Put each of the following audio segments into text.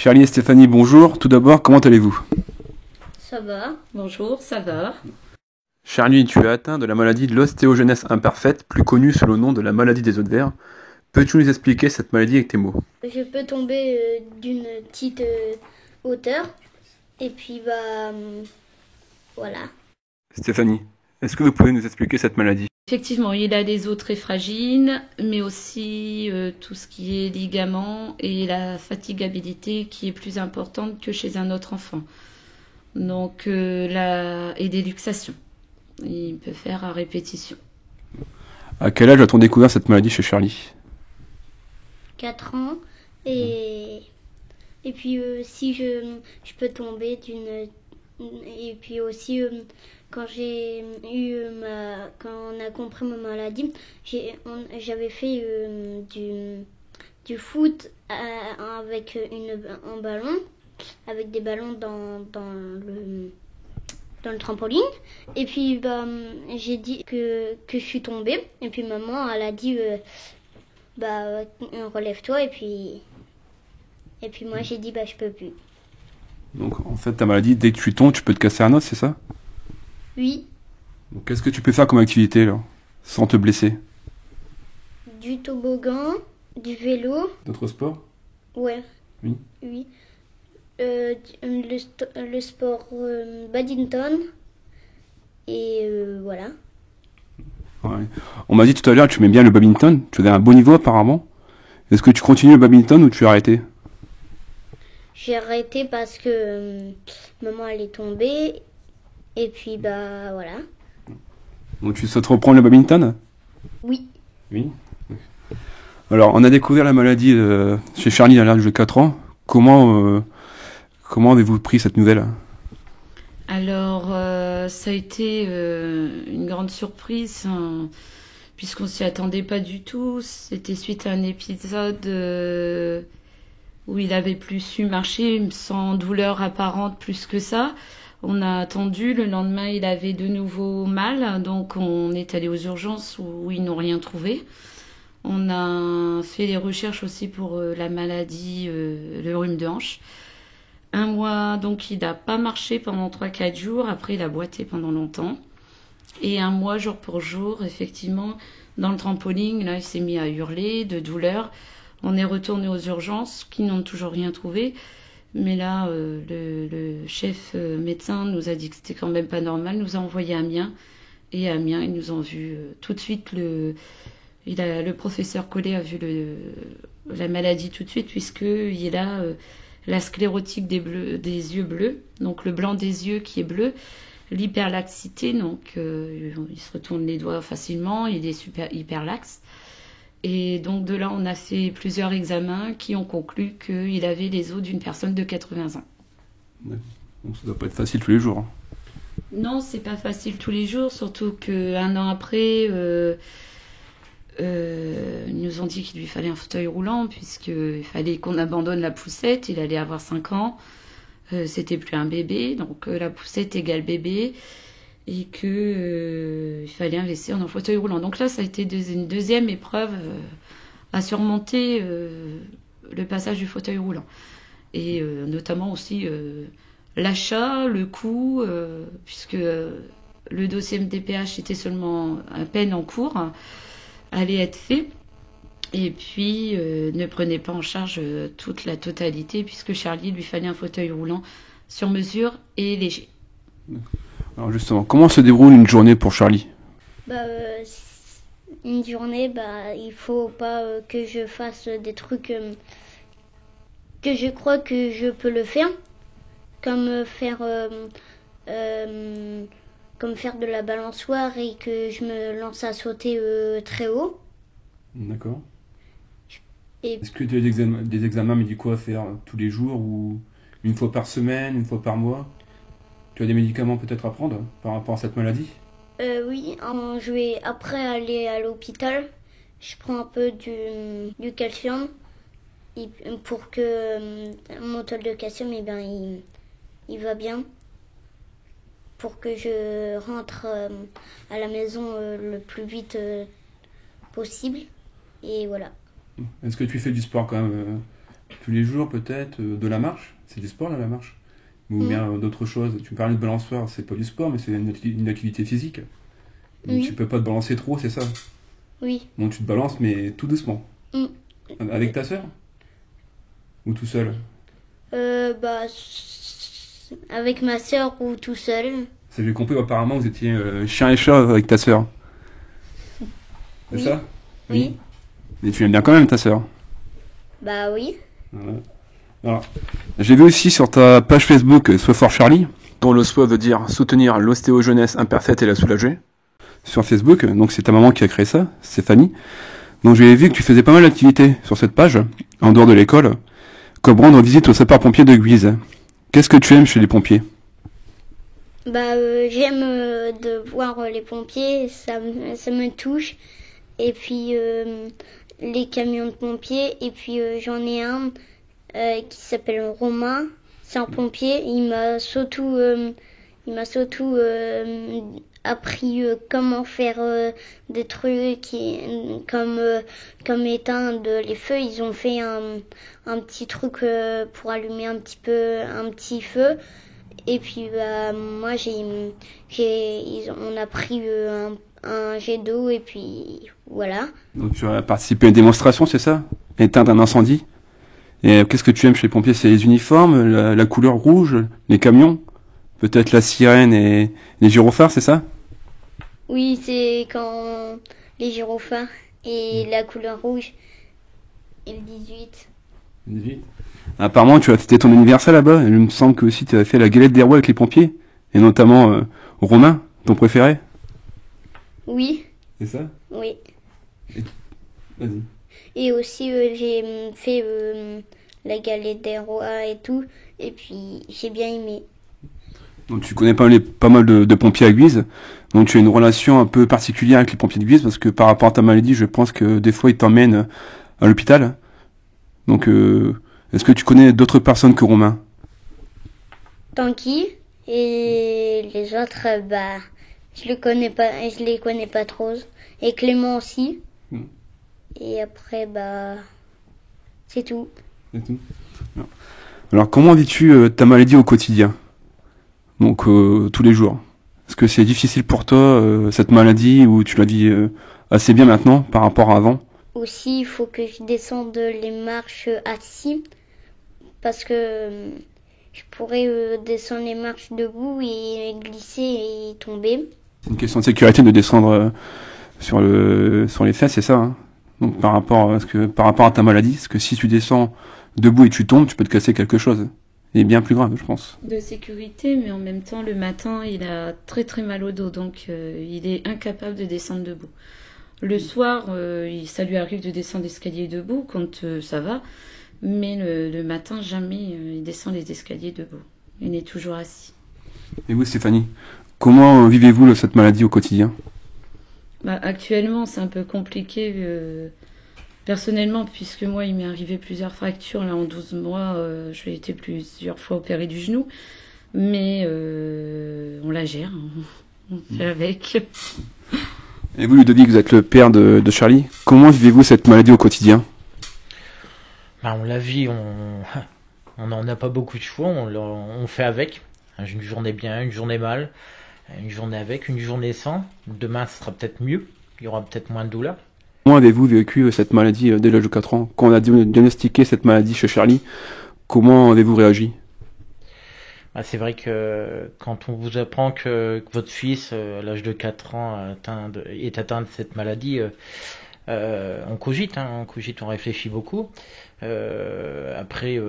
Charlie et Stéphanie, bonjour. Tout d'abord, comment allez-vous? Ça va, bonjour, ça va. Charlie, tu es atteint de la maladie de l'ostéogenèse imparfaite, plus connue sous le nom de la maladie des os de verre. Peux-tu nous expliquer cette maladie avec tes mots? Je peux tomber d'une petite hauteur et puis voilà. Stéphanie, est-ce que vous pouvez nous expliquer cette maladie? Effectivement, il a des os très fragiles, mais aussi tout ce qui est ligaments et la fatigabilité qui est plus importante que chez un autre enfant. Donc, et des luxations. Il peut faire à répétition. À quel âge a-t-on découvert cette maladie chez Charlie? 4 ans et puis si je peux tomber d'une et puis aussi quand j'ai eu quand on a compris ma maladie, j'avais fait du foot avec un ballon, avec des ballons dans le trampoline. Et puis j'ai dit que je suis tombée. Et puis maman, elle a dit relève-toi. Et puis moi j'ai dit je peux plus. Donc en fait, ta maladie, dès que tu tombes, tu peux te casser un os, c'est ça? Oui. Donc qu'est-ce que tu peux faire comme activité là, sans te blesser? Du toboggan, du vélo. D'autres sports? Ouais. Oui. Oui. Le sport badminton. Et voilà. Ouais. On m'a dit tout à l'heure que tu aimais bien le badminton, tu avais un bon niveau apparemment. Est-ce que tu continues le badminton ou tu as arrêté? J'ai arrêté parce que maman elle est tombée. Et puis voilà. Donc tu souhaites reprendre le badminton? Oui. Oui. Alors on a découvert la maladie chez Charlie à l'âge de 4 ans. Comment avez-vous pris cette nouvelle? Alors, ça a été une grande surprise, puisqu'on s'y attendait pas du tout. C'était suite à un épisode où il avait plus su marcher sans douleur apparente plus que ça. On a attendu, le lendemain il avait de nouveau mal, donc on est allé aux urgences où ils n'ont rien trouvé. On a fait des recherches aussi pour la maladie, le rhume de hanche. 1 mois, donc il n'a pas marché pendant 3-4 jours, après il a boité pendant longtemps. Et 1 mois, jour pour jour, effectivement, dans le trampoline, là il s'est mis à hurler de douleur. On est retourné aux urgences, qui n'ont toujours rien trouvé. Mais là, le chef médecin nous a dit que c'était quand même pas normal, nous a envoyé à Amiens. Et à Amiens, ils nous ont vu tout de suite. Le professeur Collet a vu la maladie tout de suite, puisqu'il a la sclérotique des yeux bleus, donc le blanc des yeux qui est bleu, l'hyperlaxité, donc il se retourne les doigts facilement, il est hyper laxe. Et donc de là, on a fait plusieurs examens qui ont conclu qu'il avait les os d'une personne de 80 ans. Donc ça doit pas être facile tous les jours. Non, c'est pas facile tous les jours, surtout qu'1 an après, ils nous ont dit qu'il lui fallait un fauteuil roulant, puisqu'il fallait qu'on abandonne la poussette, il allait avoir 5 ans, c'était plus un bébé, donc la poussette égale bébé, et il fallait investir dans un fauteuil roulant. Donc là, ça a été une deuxième épreuve à surmonter le passage du fauteuil roulant. Et notamment aussi l'achat, le coût, puisque le dossier MDPH était seulement à peine en cours, allait être fait. Et puis ne prenait pas en charge toute la totalité, puisque Charlie lui fallait un fauteuil roulant sur mesure et léger. Alors justement, comment se déroule une journée pour Charlie? Une journée, il faut pas que je fasse des trucs que je crois que je peux le faire, comme faire de la balançoire et que je me lance à sauter très haut. D'accord. Et Est-ce que tu as des examens médicaux à faire tous les jours ou une fois par semaine, une fois par mois? Tu as des médicaments peut-être à prendre par rapport à cette maladie? oui, je vais après aller à l'hôpital. Je prends un peu du calcium pour que mon taux de calcium il va bien. Pour que je rentre à la maison le plus vite possible. Et voilà. Est-ce que tu fais du sport quand même tous les jours peut-être de la marche. C'est du sport là, la marche. Ou Mm. bien d'autres choses. Tu me parlais de balançoire, c'est pas du sport, mais c'est une activité physique. Donc Oui. tu peux pas te balancer trop, c'est ça. Oui. Donc tu te balances, mais tout doucement. Mm. Avec ta sœur? Ou tout seul? Bah, avec ma sœur ou tout seul. Ça j'ai compris, apparemment vous étiez chien et chat avec ta sœur. C'est Oui. ça? Oui. Mais tu aimes bien quand même ta sœur. Bah oui. Voilà. Alors, j'ai vu aussi sur ta page Facebook Sois fort Charlie, dont le SWA veut dire soutenir l'ostéojeunesse imparfaite et la soulager. Sur Facebook, donc c'est ta maman qui a créé ça, Stéphanie. Donc j'ai vu que tu faisais pas mal d'activités sur cette page, en dehors de l'école, comme rendre visite aux sapeurs-pompiers de Guise. Qu'est-ce que tu aimes chez les pompiers? Bah, j'aime de voir les pompiers, ça me touche. Et puis, les camions de pompiers. Et puis, j'en ai un qui s'appelle Romain. C'est un pompier. Il m'a surtout appris comment faire des trucs comme éteindre les feux. Ils ont fait un petit truc pour allumer un petit feu. Et puis moi on a pris un jet d'eau et puis voilà. Donc tu as participé à une démonstration, c'est ça? Éteindre un incendie. Et qu'est-ce que tu aimes chez les pompiers? C'est les uniformes, la couleur rouge, les camions, peut-être la sirène et les gyrophares, c'est ça? Oui, c'est quand les gyrophares et la couleur rouge et le 18. Apparemment, tu as fêté ton anniversaire là-bas. Il me semble que aussi tu as fait la galette des rois avec les pompiers. Et notamment Romain, ton préféré. Oui, C'est ça? oui. Vas-y. Et aussi j'ai fait la galette des rois et tout. Et puis j'ai bien aimé. Donc tu connais pas mal de pompiers à Guise. Donc tu as une relation un peu particulière avec les pompiers de Guise parce que par rapport à ta maladie, je pense que des fois ils t'emmènent à l'hôpital. Donc est-ce que tu connais d'autres personnes que Romain? Tanguy et les autres, bah, je les connais pas trop. Et Clément aussi. Mm. Et après, bah, c'est tout. C'est tout. Alors comment vis-tu ta maladie au quotidien? Donc tous les jours. Est-ce que c'est difficile pour toi cette maladie ou tu la vis assez bien maintenant par rapport à avant? Aussi, il faut que je descende les marches assis parce que je pourrais descendre les marches debout et glisser et tomber. C'est une question de sécurité de descendre sur les fesses, c'est ça, hein? Donc par rapport à ta maladie, parce que si tu descends debout et tu tombes, tu peux te casser quelque chose. Et bien plus grave, je pense. De sécurité, mais en même temps, le matin, il a très très mal au dos, donc il est incapable de descendre debout. Le soir, ça lui arrive de descendre l'escalier debout quand ça va, mais le matin, jamais il descend les escaliers debout. Il est toujours assis. Et vous, Stéphanie, comment vivez-vous cette maladie au quotidien? Bah, actuellement, c'est un peu compliqué personnellement, puisque moi, il m'est arrivé plusieurs fractures. Là, en 12 mois, j'ai été plusieurs fois opérée du genou. Mais on la gère, on fait avec. Et vous, Ludovic, vous êtes le père de Charlie. Comment vivez-vous cette maladie au quotidien? Bah, on la vit, on n'en a pas beaucoup de choix, on fait avec. Une journée bien, une journée mal, une journée avec, une journée sans. Demain, ce sera peut-être mieux, il y aura peut-être moins de douleur. Comment avez-vous vécu cette maladie dès l'âge de 4 ans? Quand on a diagnostiqué cette maladie chez Charlie, comment avez-vous réagi? Bah, c'est vrai que quand on vous apprend que votre fils, à l'âge de 4 ans, est atteint de cette maladie, on cogite, on réfléchit beaucoup. Après,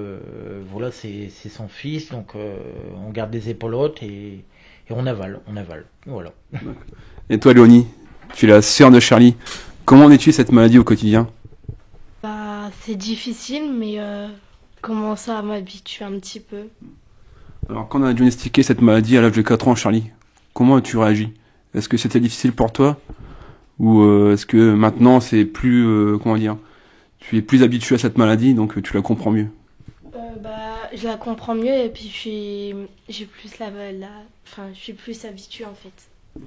voilà, c'est son fils, donc on garde des épaules hautes et on avale, voilà. Et toi, Léonie, tu es la sœur de Charlie. Comment es-tu cette maladie au quotidien? Bah, c'est difficile, mais commence à m'habituer un petit peu. Alors, quand on a diagnostiqué cette maladie à l'âge de 4 ans, Charlie, comment as-tu réagi? Est-ce que c'était difficile pour toi? Ou est-ce que maintenant c'est plus, comment dire, tu es plus habitué à cette maladie, donc tu la comprends mieux? Bah, je la comprends mieux et puis j'ai plus je suis plus habituée en fait.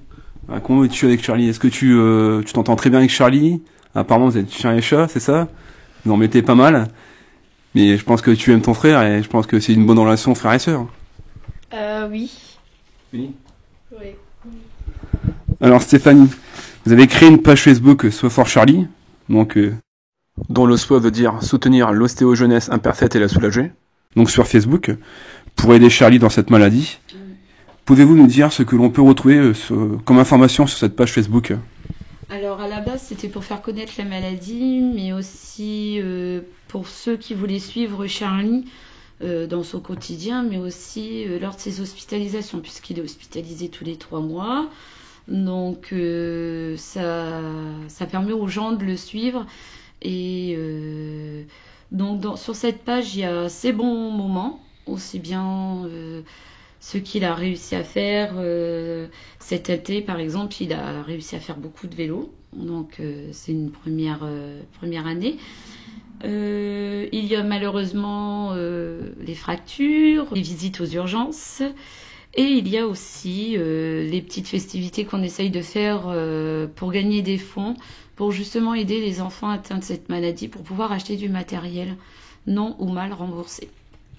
Ah, comment es-tu avec Charlie? Est-ce que tu t'entends très bien avec Charlie? Apparemment vous êtes chien et chat, c'est ça? Vous en mettez pas mal. Mais je pense que tu aimes ton frère et je pense que c'est une bonne relation frère et sœur. Oui. Oui. Oui. Alors Stéphanie, vous avez créé une page Facebook Soit Fort Charlie, donc dont le soit veut dire soutenir l'ostéojeunesse imparfaite et la soulager. Donc sur Facebook, pour aider Charlie dans cette maladie. Pouvez-vous nous dire ce que l'on peut retrouver comme information sur cette page Facebook? Alors à la base c'était pour faire connaître la maladie, mais aussi pour ceux qui voulaient suivre Charlie dans son quotidien, mais aussi lors de ses hospitalisations, puisqu'il est hospitalisé tous les 3 mois. Donc ça permet aux gens de le suivre. Et donc sur cette page il y a ces bons moments, aussi bien ce qu'il a réussi à faire cet été par exemple. Il a réussi à faire beaucoup de vélo, donc c'est une première année. Il y a malheureusement les fractures, les visites aux urgences, et il y a aussi les petites festivités qu'on essaye de faire pour gagner des fonds, pour justement aider les enfants atteints de cette maladie, pour pouvoir acheter du matériel non ou mal remboursé.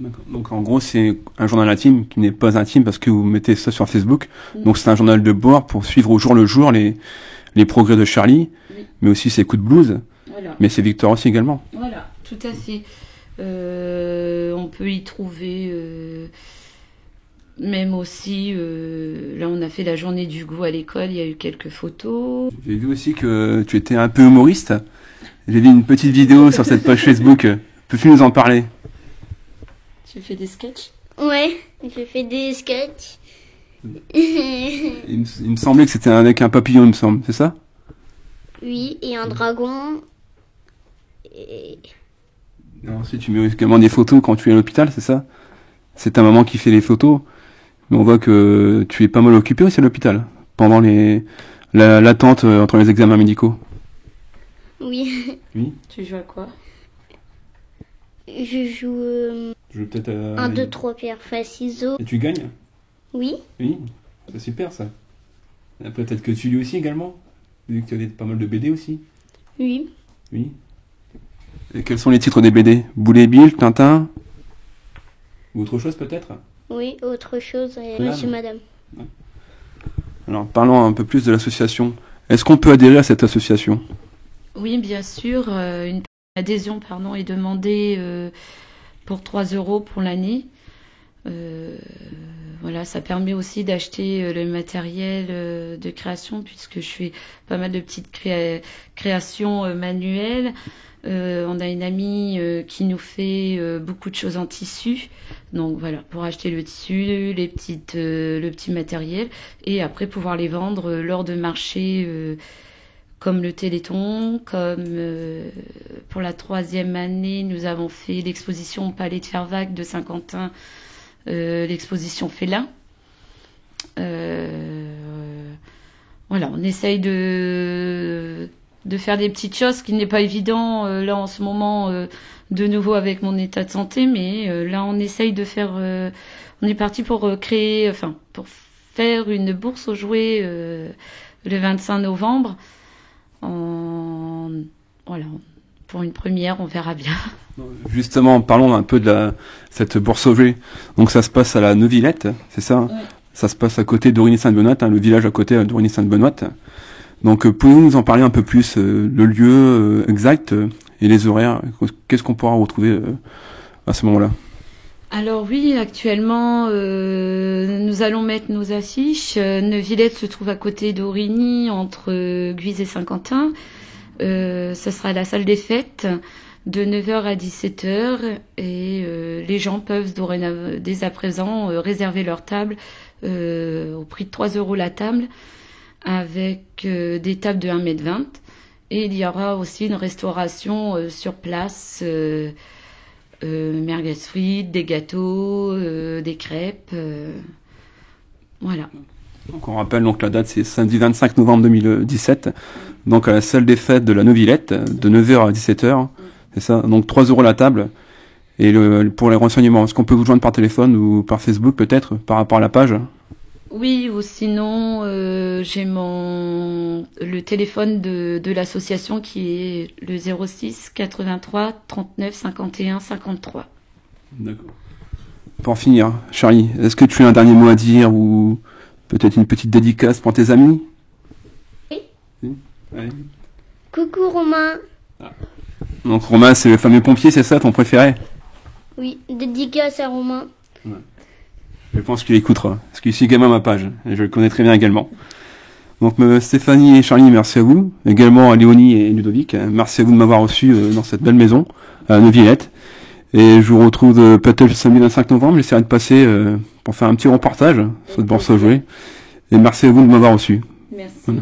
D'accord. Donc en gros c'est un journal intime qui n'est pas intime parce que vous mettez ça sur Facebook. Donc c'est un journal de bord pour suivre au jour le jour les progrès de Charlie, oui, mais aussi ses coups de blues. Voilà. Mais ses victoires aussi également. Voilà, tout à fait. On peut y trouver même aussi, là on a fait la journée du goût à l'école, il y a eu quelques photos. J'ai vu aussi que tu étais un peu humoriste. J'ai vu une petite vidéo sur cette page Facebook. Peux-tu nous en parler? Tu fais des sketchs? Ouais, je fais des sketchs. Il me semblait que c'était avec un papillon, il me semble, c'est ça? Oui, et un dragon. Et ensuite, tu mets également des photos quand tu es à l'hôpital, c'est ça? C'est ta maman qui fait les photos. Mais on voit que tu es pas mal occupé aussi à l'hôpital, pendant l'attente entre les examens médicaux. Oui. Oui. Tu joues à quoi? Je joue peut-être 1, 2, 3 pierres, feuille, ciseaux. Et tu gagnes? Oui. Oui, c'est super ça. Peut-être que tu lis aussi également, vu que tu as pas mal de BD aussi. Oui. Oui. Et quels sont les titres des BD? Boulet Bill, Tintin? Ou autre chose peut-être? Oui, autre chose, monsieur, madame. Ouais. Alors parlons un peu plus de l'association. Est-ce qu'on peut adhérer à cette association? Oui, bien sûr. Une adhésion est demandée pour 3 € pour l'année. Voilà, ça permet aussi d'acheter le matériel de création, puisque je fais pas mal de petites créations manuelles. On a une amie qui nous fait beaucoup de choses en tissu, donc voilà, pour acheter le tissu, le petit matériel, et après pouvoir les vendre lors de marchés comme le Téléthon, comme pour la 3e année, nous avons fait l'exposition Palais de Fervaques de Saint-Quentin, l'exposition Félin. Voilà, on essaye de faire des petites choses, ce qui n'est pas évident là en ce moment, de nouveau avec mon état de santé, mais là on essaye de faire, on est parti pour pour faire une bourse aux jouets le 25 novembre. Voilà, pour une première, on verra bien. Justement, parlons un peu de cette bourse aux jouets. Donc ça se passe à la Neuvillette, c'est ça? Ouais. Ça se passe à côté d'Origny-Sainte-Benoîte, le village à côté d'Origny-Sainte-Benoîte. Donc pouvez-vous nous en parler un peu plus, le lieu exact et les horaires? Qu'est-ce qu'on pourra retrouver à ce moment-là? Alors oui, actuellement, nous allons mettre nos affiches. Neuvillette se trouve à côté d'Origny, entre Guise et Saint-Quentin. Ça sera à la salle des fêtes de 9h à 17h, et les gens peuvent dès à présent réserver leur table au prix de 3 € la table, avec des tables de 1,20 m. Et il y aura aussi une restauration sur place, merguez frites, des gâteaux, des crêpes, voilà. Donc on rappelle, donc la date c'est samedi 25 novembre 2017, donc à la salle des fêtes de la Neuvillette, de 9h à 17h, c'est ça, donc 3 € la table. Et pour les renseignements, est-ce qu'on peut vous joindre par téléphone ou par Facebook peut-être, par rapport à la page? Oui, ou sinon, j'ai le téléphone de l'association qui est le 06 83 39 51 53. D'accord. Pour finir, Charlie, est-ce que tu as un dernier mot à dire ou peut-être une petite dédicace pour tes amis? Oui. Oui. Allez. Coucou Romain. Donc Romain, c'est le fameux pompier, c'est ça ton préféré? Oui, dédicace à Romain. Je pense qu'il écoutera, parce qu'il suit également ma page, et je le connais très bien également. Donc Stéphanie et Charlie, merci à vous. Également à Léonie et Ludovic, merci à vous de m'avoir reçu dans cette belle maison, à Neuvillette. Et je vous retrouve peut-être le samedi 25 novembre, j'essaierai de passer pour faire un petit reportage sur le Borso joué. Et merci à vous de m'avoir reçu. Merci. Voilà.